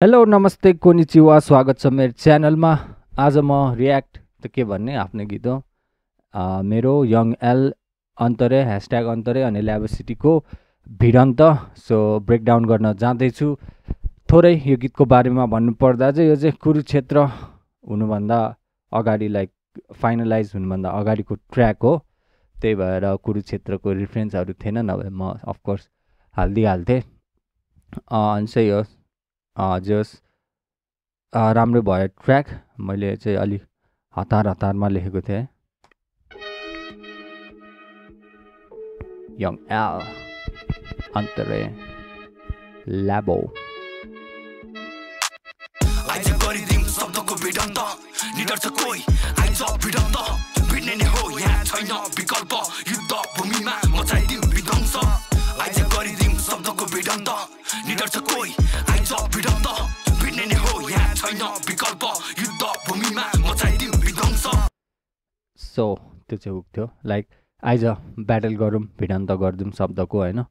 Hello नमस्ते konnichiwa स्वागत छ मेरो च्यानलमा। आज म रियाक्ट त के भन्ने आफ्नै गीत हो, मेरो यङ एल अन्तरे ह्यासट्याग अन्तरे अनि ल्याबोसिटीको भिडन्त सो ब्रेकडाउन गर्न जाँदैछु। थोरै यो गीतको बारेमा भन्नुपर्दा चाहिँ यो चाहिँ कुरुक्षेत्र हुनुभन्दा अगाडि लाइक फाइनलाइज हुनुभन्दा अगाडिको ट्र्याक हो। त्यही भएर कुरुक्षेत्रको रिफरेन्सहरू थिएन, नभए म अफकोर्स हालिदिइहाल्थेँ। अनि चाहिँ हो जस राम्रो भयो ट्र्याक। मैले चाहिँ अलिक हतारमा लेखेको थिएँ। यङ एल अन्तरे ल्याबो आइज गरिदिम शब्दको भिडन्त निडर छ कोही आइज भिडन्त भिड्ने नै हो यहाँ छैन विकल्प युद्ध भूमिमा मचाइदिम विध्वंस आइज गरिदिम शब्दको भिडन्त निडर छ कोही आइज भिडन्त भिड्ने नै हो यहाँ छैन विकल्प युद्ध भूमिमा मचाइदिम विध्वंस। सो त्यो चाहिँ हुक थियो, लाइक आइज ब्याटल गरौँ भिडन्त गरिदिउँ शब्दको होइन,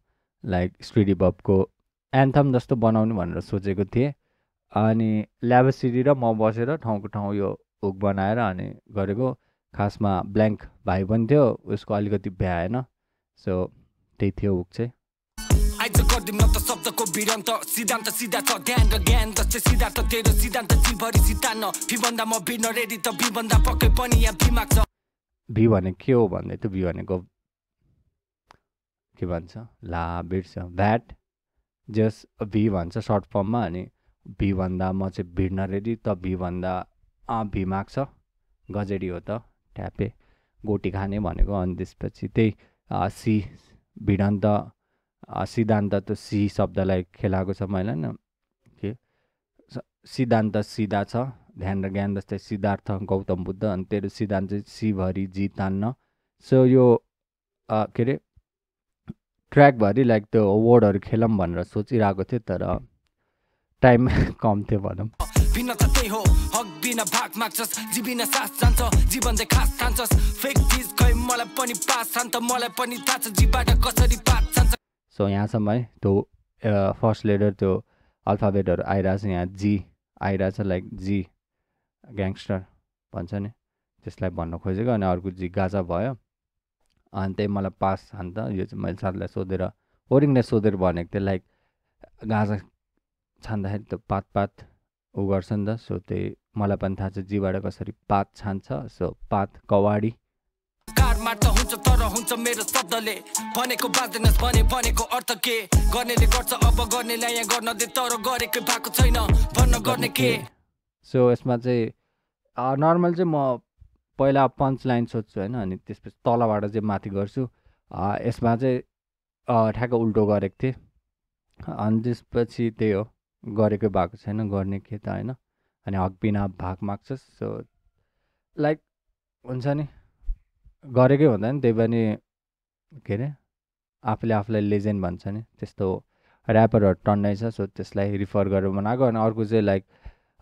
लाइक स्ट्रिडी बबको एन्थम जस्तो बनाउनु भनेर सोचेको थिएँ। अनि ल्याबोसिटी र म बसेर ठाउँको ठाउँ यो हुक बनाएर अनि गरेको। खासमा ब्ल्याङ्क भाइ पनि थियो, उसको अलिकति भ्याएन। सो त्यही थियो हुक चाहिँ। आइज गर्दिम न त शब्दको भिडन्त सिद्धान्त सिधा छ ध्यान र ज्ञान जस्तै सिद्धार्थ तेरो सिद्धान्त जीवभरि सिद्धान्न भिभन्दा म भिड्न रेडी त भिभन्दा पक्कै पनि यहाँ भिमाग छ। भी भने के हो भन्दै थियो, भी भनेको के भन्छ ला बिर्छ भ्याट जस भी भन्छ सर्ट फर्ममा। अनि भी भन्दा म चाहिँ भिड्न रेडी त भी भन्दा भिमाग छ, गजेडी हो त ट्यापे गोटी खाने भनेको। अनि त्यसपछि त्यही सी भिडन्त सिद्धान्त त सी शब्दलाई खेलाएको छ मैले होइन। के सिद्धान्त सिधा छ ध्यान र ज्ञान जस्तै सिद्धार्थ गौतम बुद्ध। अनि तेरो सिद्धान्त चाहिँ सीभरि जितान्न। सो यो के अरे ट्र्याकभरि लाइक त्यो वर्डहरू खेलौँ भनेर सोचिरहेको थिएँ, तर टाइम कम थियो भनौँ। भिन्नता त्यही हो हक बिना भाग माग्छस् जीविन सास जान्छ जीवन चाहिँ खास ठान्छस् फेक चिज खै मलाई पनि पास छान्छ मलाई पनि थाहा छ जीबाट कसरी पास छान्छ। सो यहाँसम्म है त्यो फर्स्ट लेटर त्यो अल्फाबेटहरू आइरहेछ, यहाँ जी आइरहेछ लाइक जी ग्याङ्स्टर भन्छ नि त्यसलाई भन्न खोजेको। अनि अर्को जी गाजा भयो। अनि त्यही मलाई पास छान्छ। यो चाहिँ मैले साथीलाई सोधेर ओरिङलाई सोधेर भनेको थिएँ, लाइक गाजा छान्दाखेरि त पात ऊ गर्छ नि त। सो त्यही मलाई पनि थाहा छ जीबाट कसरी पात छान्छ। सो पात कवाडी कार मार्ता हुन्छ तर हुन्छ मेरो शब्दले भनेको बाँच्दैनस् भने भनेको अर्थ के गर्नेले गर्छ अब गर्नेलाई यहाँ गर्न दे तर गरेकै भएको छैन भन्न गर्ने के। सो यसमा चाहिँ नर्मल चाहिँ म पहिला पन्च लाइन सोध्छु होइन, अनि त्यसपछि तलबाट चाहिँ माथि गर्छु। यसमा चाहिँ ठ्याक्क उल्टो गरेको थिएँ। अनि त्यसपछि त्यही हो गरेकै भएको छैन गर्ने के त होइन। अनि हक बिना भाग माग्छस्। सो लाइक हुन्छ नि गरेकै हुँदैन, त्यही पनि के अरे आफूले आफूलाई लेजेन्ड भन्छ नि त्यस्तो ऱ्यापरहरू टन्नै छ। सो त्यसलाई रिफर गरेर बनाएको। अनि अर्को चाहिँ लाइक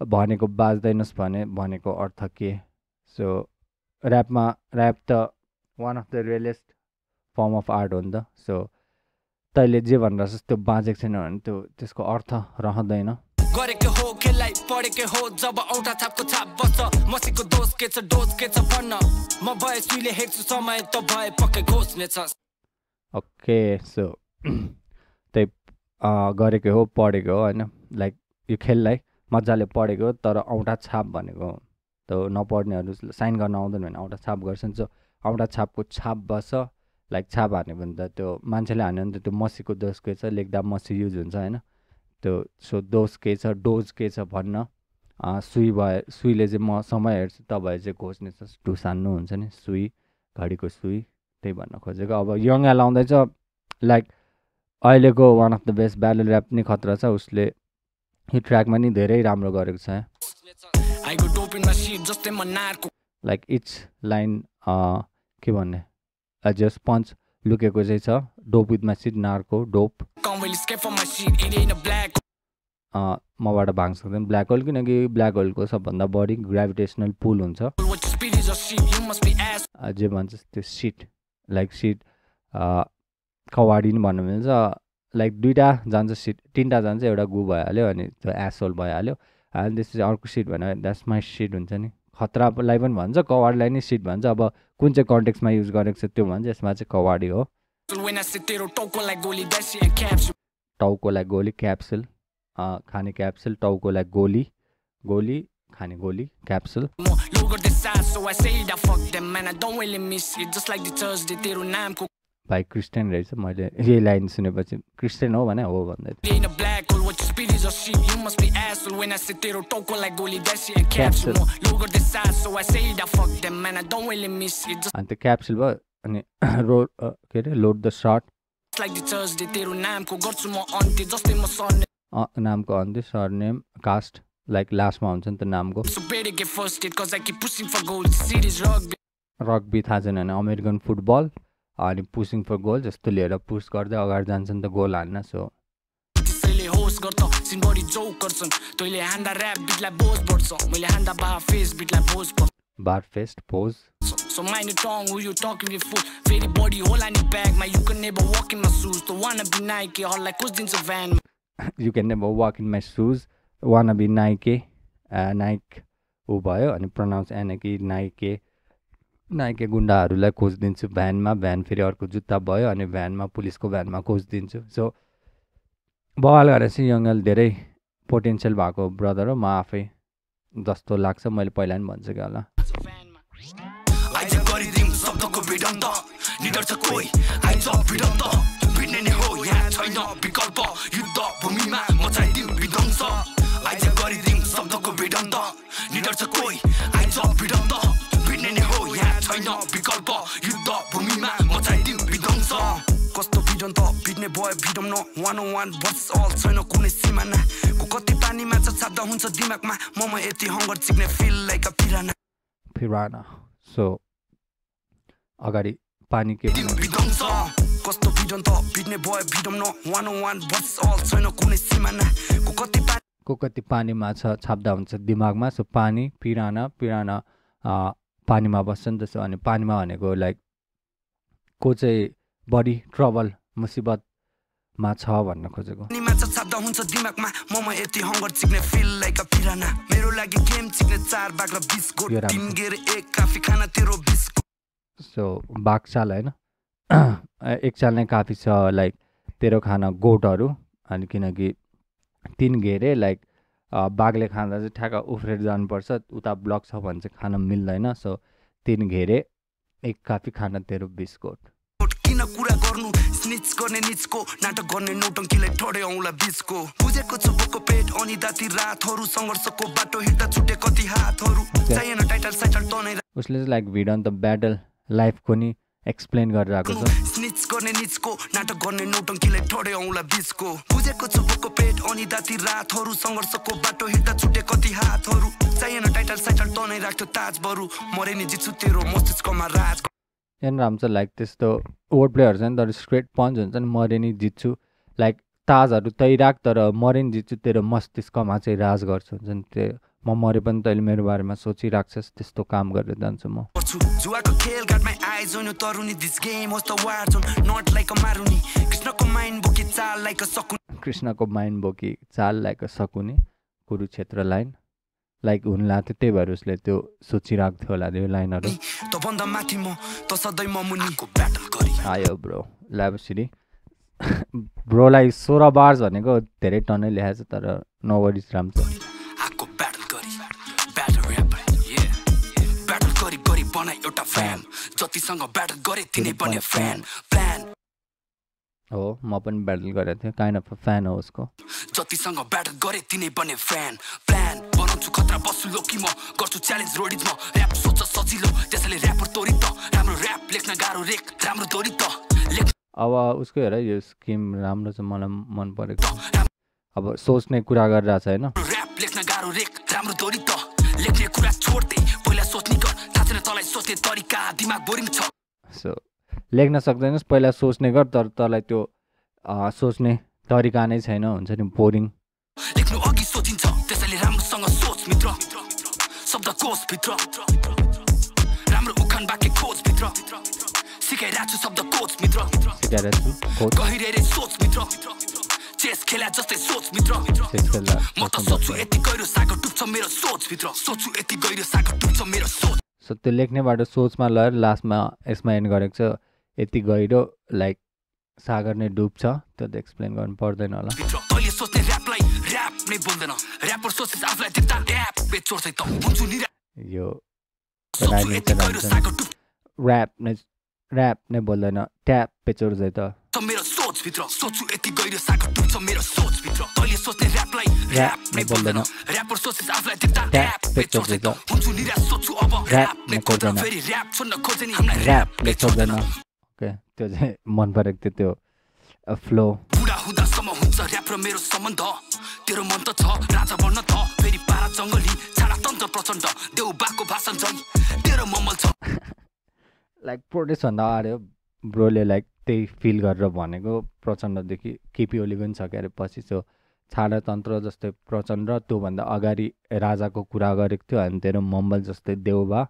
भनेको बाँच्दैनस् भने भनेको अर्थ के। सो ऱ्याप त one of the realest form of art हो नि त। सो तैँले जे भनिरहेछस् त्यो बाँचेको छैन भने त्यो त्यसको अर्थ रहँदैन। गरेको हो खेललाई पढेको हो जब औँठा छापको छाप बस्छ मसीको दोष के छ डोज के छ भन्न म भए सुइले हेर्छु समय त भए पक्कै घोष्नेछस्। ओके सो त्यही गरेको हो पढेको हो होइन, लाइक यो खेललाई मजाले पढेको तर औँठा छाप भनेको त्यो नपढ्नेहरू साइन गर्न आउँदैन भने औँठा छाप गर्छन्। सो औँठा छापको छाप बस्छ, लाइक छाप हान्यो भने त त्यो मान्छेले हान्यो भने त त्यो मसीको दोष के छ लेख्दा मसी युज हुन्छ होइन त्यो। सो दोष के छ डोज के छ भन्न सुई भए सुईले चाहिँ म समय हेर्छु तपाईँ चाहिँ खोज्ने छ ढुसान्नु हुन्छ नि सुई घडीको सुई त्यही भन्न खोजेको। अब यङ एल आउँदैछ, लाइक अहिलेको one of the best battle rap नि खतरा छ। उसले यो ट्र्याकमा नि धेरै राम्रो गरेको छ। लाइक इट्स लाइन के भन्ने जस्ट पन्च लुकेको चाहिँ छ dope with my shit narco dope मबाट भाङ सक्दैन ब्ल्याक होल, किनकि ब्ल्याक होलको सबभन्दा बढी ग्राभिटेसनल पुल हुन्छ। जे भन्छ त्यो सिट लाइक सिट कवाडी नि भन्नु मिल्छ, लाइक 2टा जान्छ सिट 3टा जान्छ एउटा गु भइहाल्यो अनि त्यो एसोल भइहाल्यो अनि त्यसपछि अर्को सिट भनेर द्याट्स माई सिट हुन्छ नि खतरालाई पनि भन्छ कवाडलाई नै सिट भन्छ अब कुन चाहिँ कन्टेक्समा युज गरेको छ त्यो भन्छ यसमा चाहिँ कवाडी हो टाउकोलाई गोली क्याप्सुल खाने क्याप्सुल टाउकोलाई गोली गोली खाने गोली क्याप्सुल भाइ क्रिस्चियन रहेछ मैले यही लाइन सुनेपछि क्रिस्चियन हो भने हो भन्दै अनि त्यो क्याप्सुल भयो अनि रोड के अरे लोड द सर्ट नामको अन्त्य सरनेम कास्ट लाइक लास्टमा हुन्छ नि त नामको रग्बी थाहा छैन भने अमेरिकन फुटबल अनि पुसिङ फर गोल जस्तो लिएर पुस गर्दै अगाडि जान्छ नि त गोल हान्न so bar fest pose So mind your tongue, who you talking with fool. Very body, whole on your bag, man. You can never walk in my shoes. Don't wanna be Nike, all like who's in the van. You can never walk in my shoes. Wanna be Nike, Nike. ऊ भयो अनि pronounce Nike, Nike. Nike गुन्डाहरूलाई खोजिदिन्छु भ्यानमा van फेरि अर्को जुत्ता भयो अनि भ्यानमा पुलिसको भ्यानमा खोजिदिन्छु सो बवाल गरेर चाहिँ यङ्गल धेरै पोटेन्सियल भएको ब्रदर हो म आफै जस्तो लाग्छ मैले पहिला पनि भनिसकेँ होला शब्दको भिडन्त निडर छ कोही आइज भिडन्त भिड्ने नै हो यहाँ छैन विकल्प युद्ध भूमिमा मचाइदिउँ विध्वंस आइज गरिदिउँ शब्दको भिडन्त निडर छ कोही आइज भिडन्त भिड्ने नै हो यहाँ छैन विकल्प युद्ध भूमिमा मचाइदिउँ विध्वंस कस्तो भिडन्त भिड्ने भयो भिडम न 101 वर्स अल छैन कुनै सिमाना को कति पानीमा छ छाप्दा हुन्छ दिमागमा ममा यति हङ्गर चिक्ने feel like a piranha so अगाडि पानी के कस्तो भिडन्त भिड्ने भयो भिडम न 101 वर्स अल छैन कुनै सिमाना को कति पानीमा छ छाप्दा हुन्छ दिमागमा सो पानी पिराना पिराना पानीमा बस्छ नि त सो अनि पानीमा भनेको लाइक को चाहिँ बडी ट्रबल मुसिबतमा छ भन्न खोजेको छाप्दा हुन्छ दिमागमा ममा यति हङ्गर चिक्ने फिल लाइक अ पिराना मेरो लागि गेम चिक्ने 4 बाग्रा 20 गोट टिम गेर एक काफी खाना तेरो 20 सो बाघचाल होइन एक चाल नै काफी छ लाइक तेरो खाना गोठहरू अनि किनकि 3 घेरे लाइक बाघले खाँदा चाहिँ ठ्याक्क उफ्रेर जानुपर्छ उता ब्लक छ भने चाहिँ खान मिल्दैन सो 3 घेरे एक काफी खाना तेरो 20 गोट किन कुरा गर्नु स्निच गर्ने निचको नाटक गर्ने नौटङ्कीलाई ठोडे औँला बिचको बुझेको छु बोको पेट अनि दाती रातहरू सङ्घर्षको बाटो हिँड्दा छुटे कति हातहरू चाहिएन टाइटल साइटल तनै उसले चाहिँ लाइक भिडन्त ब्याटल लाइफको नि एक्सप्लेन गरिरहेको छ स्निच गर्ने निचको नाटक गर्ने नौटङ्कीलाई ठोडे औँला बिचको बुझेको छु बोको पेट अनि दाती रातहरू सङ्घर्षको बाटो हिँड्दा छुटे कति हातहरू चाहिएन टाइटल साइटल तनै राख्थ्यो ताज बरु मरे नि जित्छु तेरो मस्तिष्कमा राज यहाँ राम्रो लाइक त्यस्तो वर्ड प्लेहरू छ नि तर स्ट्रेट पन्च हुन्छ नि मरे नि जित्छु लाइक ताजहरू तै राख तर मरे नि जित्छु तेरो मस्तिष्कमा चाहिँ राज गर्छु हुन्छ नि त्यो म मरे पनि तैँले मेरो बारेमा सोचिराख्छस् त्यस्तो काम गरेर जान्छु म जुवाको खेल घाटमा आइज नो तरुनी दिस गेम होस् the war zone not like a मारुनी कृष्णको माइन्ड बोकी चाल लाइक अ सकुनी कृष्णको माइन्ड बोकी चाल like a Shakuni Kurukshetra line like हुन लाग्थ्यो त्यही भएर उसले त्यो सोचिराख्थ्यो होला त्यो लाइनहरू तँभन्दा माथि म त सधैँ म मुनिको ब्याटल गरी आयो ब्रो ल्याबसिरी ब्रोलाई 16 बार्स भनेको धेरै टनै लेखाएको छ तर नो वरिज राम्रो आको ब्याटल गरी ब्याटल र्यापर ब्याटल गरी गरी बनाइ एउटा फ्यान जतिसँग ब्याटल गरे तिनै बने फ्यान प्लान हो म पनि ब्याटल गरेको थिएँ काइन्ड अफ फ्यान हो उसको जतिसँग ब्याटल गरे तिनै बने फ्यान प्लान बनाउँछु खतरा बस्छु लोकी म गर्छु च्यालेन्ज रोडिजमा र्याप सोच सजिलो त्यसैले र्यापर तोरी त राम्रो र्याप लेख्न गाह्रो रेक राम्रो तोरी त अब उसको हेर यो स्किम राम्रो छ मलाई मन परेको अब सोच्ने कुरा गरिरहेको छ होइन र्याप लेख्न गाह्रो रेक राम्रो तोरी त लेख्ने कुरा छोड्दै पहिला सोच्ने गर थाहा छैन तँलाई सोच्ने तरिका दिमाग बोरिङ छ सो लेख्न सक्दैनस् पहिला सोच्ने गर तर तँलाई त्यो सोच्ने तरिका नै छैन हुन्छ नि बोरिङ लेख्नु अघि सोचिन्छ त्यसैले राम्रोसँग सोच मित्र शब्द कोष भित्र राम्रो उखान वाक्य खोज भित्र सिकाइरहेको छु शब्द कोच मित्र सिकाइरहेको छु कोच गहिरै सोच मित्र चेस खेला जस्तै सोच मित्र म त सोच्छु यति गहिरो सागर डुब्छ मेरो सोच भित्र सोच्छु यति गहिरो सागर डुब्छ मेरो सोच सो त्यो लेख्नेबाट सोचमा लगेर लास्टमा यसमा एन्ड गरेको छ यति गहिरो लाइक सागर नै डुब्छ त्यो त एक्सप्लेन गर्नु पर्दैन होला तैँले सोच्ने ऱ्यापलाई ऱ्याप नै बोल्दैन ऱ्यापर सोच्छ आफूलाई देख्दा ऱ्याप बेचोर्दै त हुन्छु नि यो सोच्छु यति गहिरो सागर डुब्छ ऱ्याप नै बोल्दैन ट्याप बेचोर्दै त मेरो सोच भित्र सोच्छु यति गहिरो सागर डुब्छ मेरो सोच भित्र तैँले सोच्ने ऱ्यापलाई ऱ्याप नै बोल्दैन ऱ्यापर सोच्छ आफूलाई देख्दा ऱ्याप बेचोर्दै त हुन्छु नि सोच्छु अब ऱ्याप नै खोज्दैन फेरि ऱ्याप छोड्न खोज्ने हामीलाई ऱ्याप बेचोर्दैन ओके त्यो चाहिँ मन परेको थियो त्यो फ्लो बुढा हुँदासम्म हुन्छ ऱ्याप र मेरो सम्बन्ध तेरो मन त छ राजा बन्न त फेरि पारा जङ्गली छाडा तन्त्र प्रचण्ड देउ बाको भाषण झै तेरो ममल छ लाइक प्रोटेस्ट भन्दा अरे ब्रोले लाइक त्यही फिल गरेर भनेको प्रचण्डदेखि केपी ओलीको पनि छ के अरे पछि सो छाडा तन्त्र जस्तै प्रचण्ड त्योभन्दा अगाडि राजाको कुरा गरेको थियो अनि तेरो मम्बल जस्तै देउबा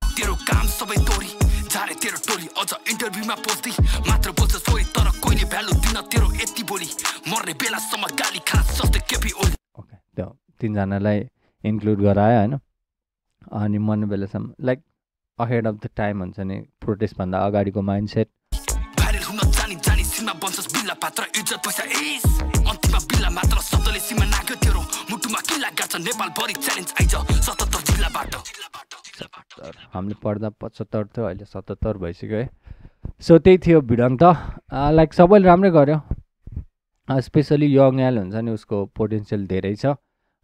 तेरो काम सबै तोरी झारे तेरो टोली अझ इन्टरभ्यूमा पोस्दै मात्र बोल्छ सोरी तर कोहीले भ्यालु दिन तेरो यति बोली मर्ने बेलासम्म गाली खास जस्तै केपी ओली ओके त्यो तिनजनालाई इन्क्लुड गरायो होइन अनि मर्ने बेलासम्म like ahead of the time हुन्छ नि प्रोटेस्टभन्दा अगाडिको माइन्डसेट भाइरल हुन जानी सीमा बन्छस् बिल्ला पात्र इज्जत पैसा एस अन्तिममा बिल्ला मात्र शब्दले सीमा नाग्यो तेरो मुटुमा किल्ला गाड्छ नेपाल भरि च्यालेन्ज आइज 77 जिल्लाबाट हामीले पढ्दा 75 थियो अहिले 77 भइसक्यो है सो त्यही थियो भिडङ त लाइक सबैले राम्रै गर्यो स्पेसली यङ एल हुन्छ नि उसको पोटेन्सियल धेरै छ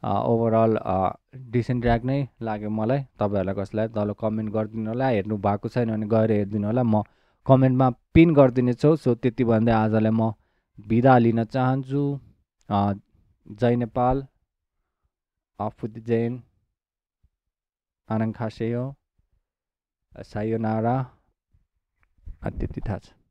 ओभरअल डिसेन्ट ट्र्याक नै लाग्यो मलाई तपाईँहरूलाई कसैलाई तल कमेन्ट गरिदिनु होला हेर्नु भएको छैन भने गएर हेरिदिनु होला म कमेन्टमा पिन गरिदिनेछु सो त्यति भन्दै आजलाई म बिदा लिन चाहन्छु जय नेपाल आफुदी जैन आनङ खासेयो सायोनारा त्यति थाहा छ